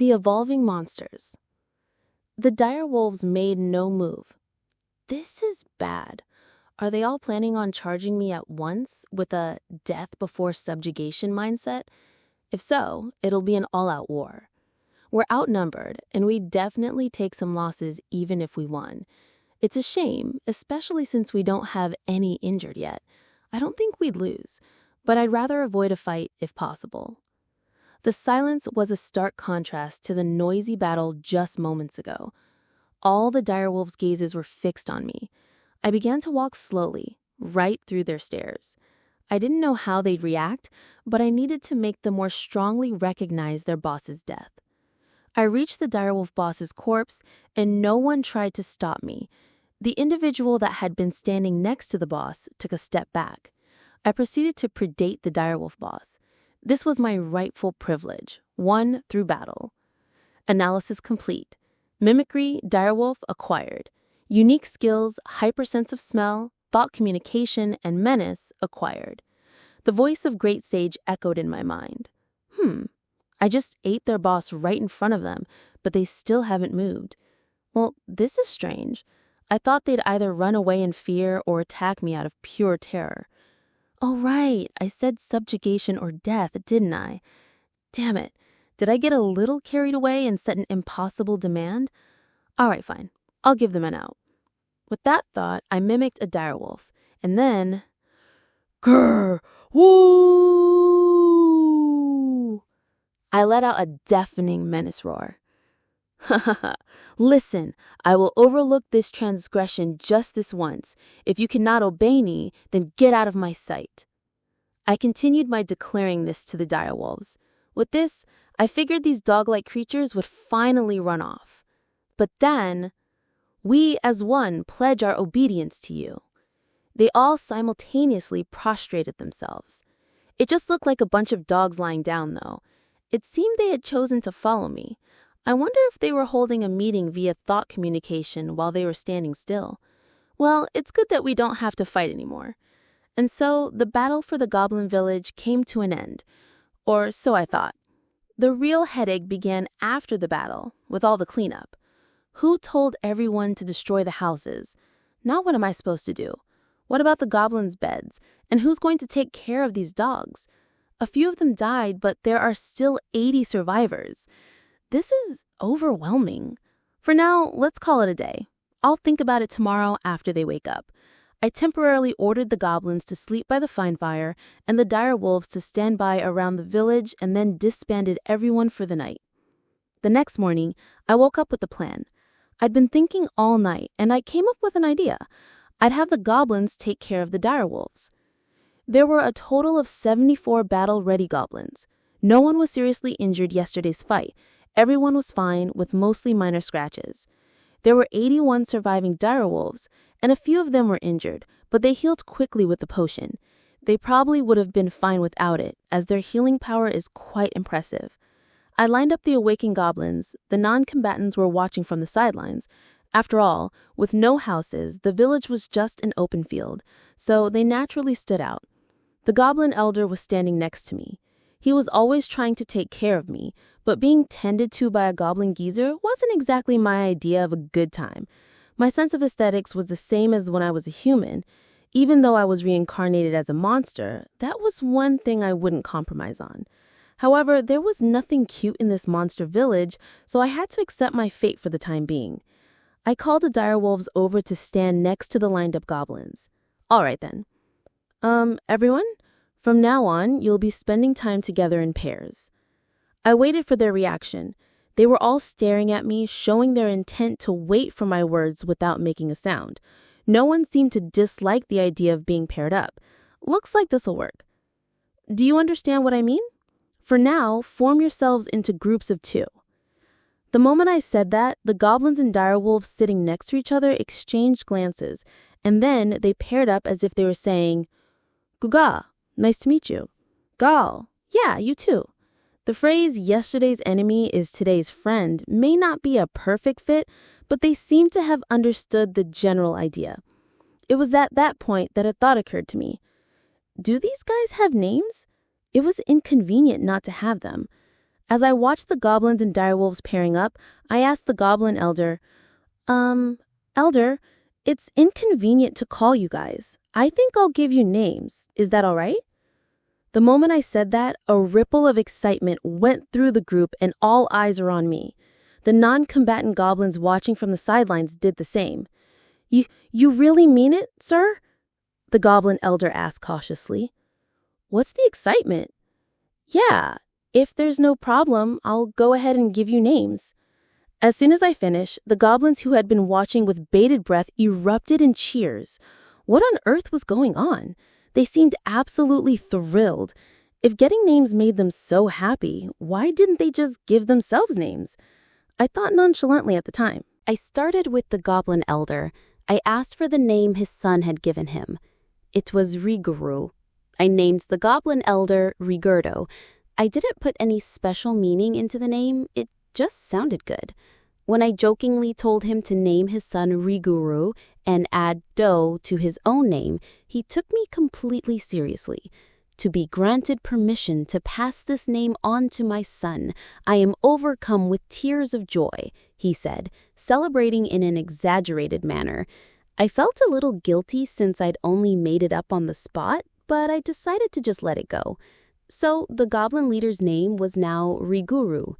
The evolving monsters. The dire wolves made no move. This is bad. Are they all planning on charging me at once with a death before subjugation mindset? If so, it'll be an all-out war. We're outnumbered, and we definitely take some losses even if we won. It's a shame, especially since we don't have any injured yet. I don't think we'd lose, but I'd rather avoid a fight if possible. The silence was a stark contrast to the noisy battle just moments ago. All the direwolves' gazes were fixed on me. I began to walk slowly, right through their stares. I didn't know how they'd react, but I needed to make them more strongly recognize their boss's death. I reached the direwolf boss's corpse, and no one tried to stop me. The individual that had been standing next to the boss took a step back. I proceeded to predate the direwolf boss. This was my rightful privilege, won through battle. Analysis complete. Mimicry, direwolf acquired. Unique skills, hypersense of smell, thought communication, and menace acquired. The voice of Great Sage echoed in my mind. I just ate their boss right in front of them, but they still haven't moved. Well, this is strange. I thought they'd either run away in fear or attack me out of pure terror. Oh, right, I said subjugation or death, didn't I? Damn it, did I get a little carried away and set an impossible demand? All right, fine, I'll give them an out. With that thought, I mimicked a direwolf, and then... Grrr! Woo! I let out a deafening menace roar. Listen, I will overlook this transgression just this once. If you cannot obey me, then get out of my sight. I continued my declaring this to the direwolves. With this, I figured these dog-like creatures would finally run off. But then, we as one pledge our obedience to you. They all simultaneously prostrated themselves. It just looked like a bunch of dogs lying down, though. It seemed they had chosen to follow me. I wonder if they were holding a meeting via thought communication while they were standing still. Well, it's good that we don't have to fight anymore. And so the battle for the Goblin Village came to an end. Or so I thought. The real headache began after the battle, with all the cleanup. Who told everyone to destroy the houses? Now what am I supposed to do? What about the goblins' beds? And who's going to take care of these dogs? A few of them died, but there are still 80 survivors. This is overwhelming. For now, let's call it a day. I'll think about it tomorrow after they wake up. I temporarily ordered the goblins to sleep by the fine fire and the dire wolves to stand by around the village and then disbanded everyone for the night. The next morning, I woke up with a plan. I'd been thinking all night, and I came up with an idea. I'd have the goblins take care of the dire wolves. There were a total of 74 battle-ready goblins. No one was seriously injured yesterday's fight. Everyone was fine, with mostly minor scratches. There were 81 surviving direwolves, and a few of them were injured, but they healed quickly with the potion. They probably would have been fine without it, as their healing power is quite impressive. I lined up the awakened goblins. The non-combatants were watching from the sidelines. After all, with no houses, the village was just an open field, so they naturally stood out. The goblin elder was standing next to me. He was always trying to take care of me, but being tended to by a goblin geezer wasn't exactly my idea of a good time. My sense of aesthetics was the same as when I was a human. Even though I was reincarnated as a monster, that was one thing I wouldn't compromise on. However, there was nothing cute in this monster village, so I had to accept my fate for the time being. I called the direwolves over to stand next to the lined-up goblins. All right, then. Everyone? From now on, you'll be spending time together in pairs. I waited for their reaction. They were all staring at me, showing their intent to wait for my words without making a sound. No one seemed to dislike the idea of being paired up. Looks like this'll work. Do you understand what I mean? For now, form yourselves into groups of 2. The moment I said that, the goblins and direwolves sitting next to each other exchanged glances, and then they paired up as if they were saying, Guga, nice to meet you. Gal, yeah, you too. The phrase, yesterday's enemy is today's friend, may not be a perfect fit, but they seem to have understood the general idea. It was at that point that a thought occurred to me. Do these guys have names? It was inconvenient not to have them. As I watched the goblins and direwolves pairing up, I asked the goblin elder, Elder, it's inconvenient to call you guys. I think I'll give you names. Is that all right? The moment I said that, a ripple of excitement went through the group and all eyes are on me. The non-combatant goblins watching from the sidelines did the same. You really mean it, sir? The goblin elder asked cautiously. What's the excitement? Yeah, if there's no problem, I'll go ahead and give you names. As soon as I finished, the goblins who had been watching with bated breath erupted in cheers. What on earth was going on? They seemed absolutely thrilled. If getting names made them so happy, why didn't they just give themselves names? I thought nonchalantly at the time. I started with the goblin elder. I asked for the name his son had given him. It was Riguru. I named the goblin elder Rigurdo. I didn't put any special meaning into the name, it just sounded good. When I jokingly told him to name his son Riguru and add Do to his own name, he took me completely seriously. To be granted permission to pass this name on to my son, I am overcome with tears of joy, he said, celebrating in an exaggerated manner. I felt a little guilty since I'd only made it up on the spot, but I decided to just let it go. So the goblin leader's name was now Riguru.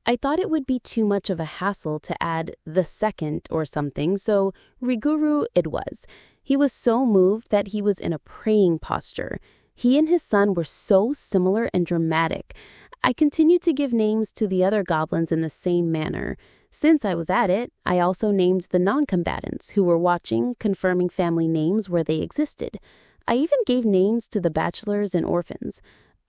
I thought it would be too much of a hassle to add the second or something, so Riguru it was. He was so moved that he was in a praying posture. He and his son were so similar and dramatic. I continued to give names to the other goblins in the same manner. Since I was at it, I also named the non-combatants who were watching, confirming family names where they existed. I even gave names to the bachelors and orphans.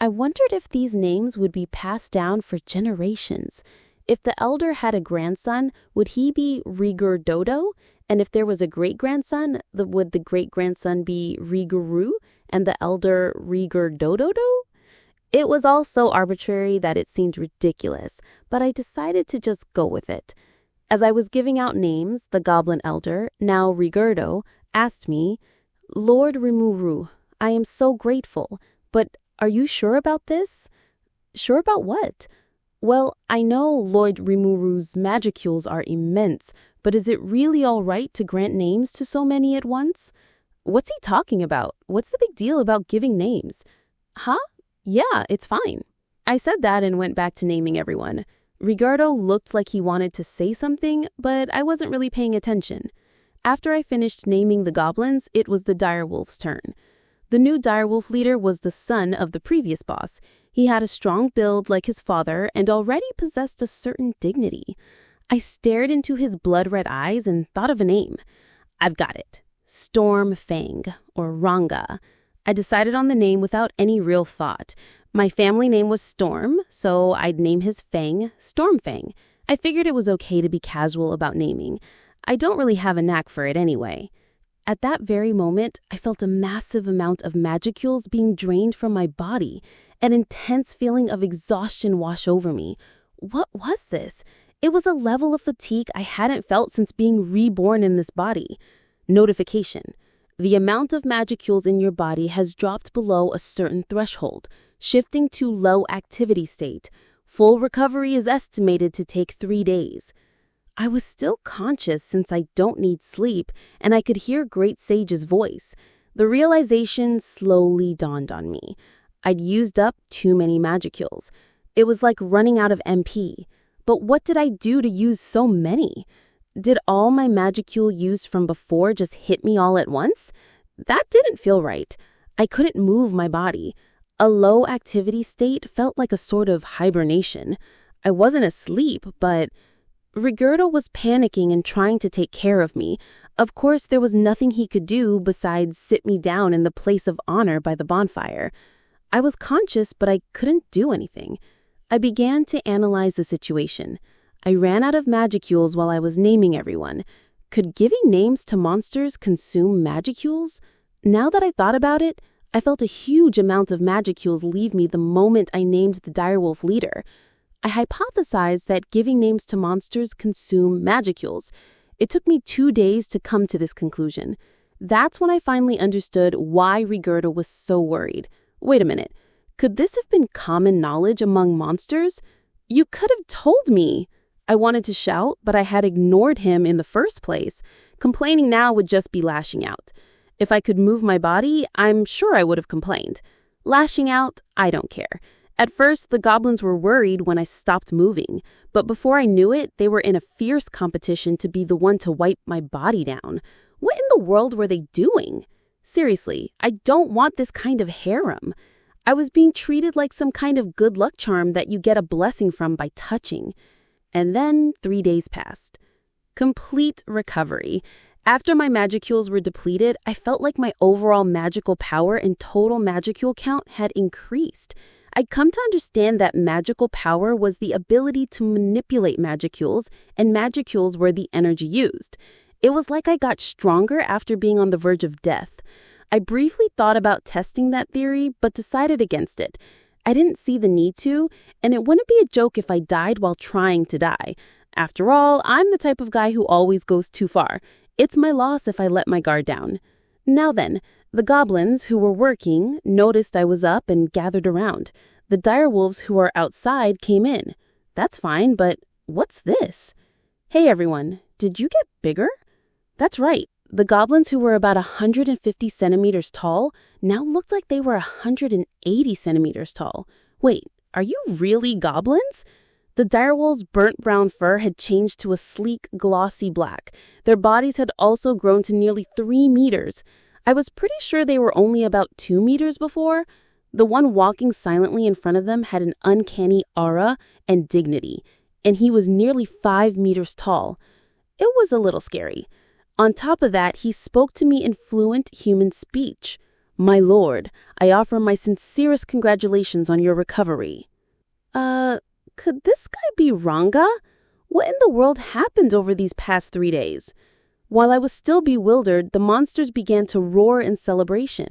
I wondered if these names would be passed down for generations. If the elder had a grandson, would he be Rigurdodo? And if there was a great-grandson, would the great-grandson be Riguru and the elder Rigurdododo? It was all so arbitrary that it seemed ridiculous, but I decided to just go with it. As I was giving out names, the goblin elder, now Rigurdo, asked me, Lord Rimuru, I am so grateful, but are you sure about this? Sure about what? Well, I know Lord Rimuru's magicules are immense, but is it really all right to grant names to so many at once? What's he talking about? What's the big deal about giving names? Huh? Yeah, it's fine. I said that and went back to naming everyone. Rigardo looked like he wanted to say something, but I wasn't really paying attention. After I finished naming the goblins, it was the direwolf's turn. The new direwolf leader was the son of the previous boss. He had a strong build like his father and already possessed a certain dignity. I stared into his blood-red eyes and thought of a name. I've got it. Storm Fang, or Ranga. I decided on the name without any real thought. My family name was Storm, so I'd name his Fang Storm Fang. I figured it was okay to be casual about naming. I don't really have a knack for it anyway. At that very moment, I felt a massive amount of magicules being drained from my body. An intense feeling of exhaustion wash over me. What was this? It was a level of fatigue I hadn't felt since being reborn in this body. Notification. The amount of magicules in your body has dropped below a certain threshold, shifting to low activity state. Full recovery is estimated to take 3 days. I was still conscious since I don't need sleep, and I could hear Great Sage's voice. The realization slowly dawned on me. I'd used up too many magicules. It was like running out of MP. But what did I do to use so many? Did all my magicule used from before just hit me all at once? That didn't feel right. I couldn't move my body. A low activity state felt like a sort of hibernation. I wasn't asleep, but Rigurdo was panicking and trying to take care of me. Of course, there was nothing he could do besides sit me down in the place of honor by the bonfire. I was conscious, but I couldn't do anything. I began to analyze the situation. I ran out of magicules while I was naming everyone. Could giving names to monsters consume magicules? Now that I thought about it, I felt a huge amount of magicules leave me the moment I named the direwolf leader. I hypothesized that giving names to monsters consume magicules. It took me 2 days to come to this conclusion. That's when I finally understood why Rigurdo was so worried. Wait a minute. Could this have been common knowledge among monsters? You could have told me. I wanted to shout, but I had ignored him in the first place. Complaining now would just be lashing out. If I could move my body, I'm sure I would have complained. Lashing out, I don't care. At first, the goblins were worried when I stopped moving, but before I knew it, they were in a fierce competition to be the one to wipe my body down. What in the world were they doing? Seriously, I don't want this kind of harem. I was being treated like some kind of good luck charm that you get a blessing from by touching. And then 3 days passed. Complete recovery. After my magicules were depleted, I felt like my overall magical power and total magicule count had increased. I'd come to understand that magical power was the ability to manipulate magicules, and magicules were the energy used. It was like I got stronger after being on the verge of death. I briefly thought about testing that theory, but decided against it. I didn't see the need to, and it wouldn't be a joke if I died while trying to die. After all, I'm the type of guy who always goes too far. It's my loss if I let my guard down. Now then, the goblins who were working noticed I was up and gathered around. The direwolves who are outside came in. That's fine, but what's this? Hey everyone, did you get bigger? That's right. The goblins who were about 150 centimeters tall now looked like they were 180 centimeters tall. Wait, are you really goblins? The direwolves' burnt brown fur had changed to a sleek, glossy black. Their bodies had also grown to nearly 3 meters. I was pretty sure they were only about 2 meters before. The one walking silently in front of them had an uncanny aura and dignity, and he was nearly 5 meters tall. It was a little scary. On top of that, he spoke to me in fluent human speech. "My lord, I offer my sincerest congratulations on your recovery." Could this guy be Ranga? What in the world happened over these past 3 days? While I was still bewildered, the monsters began to roar in celebration.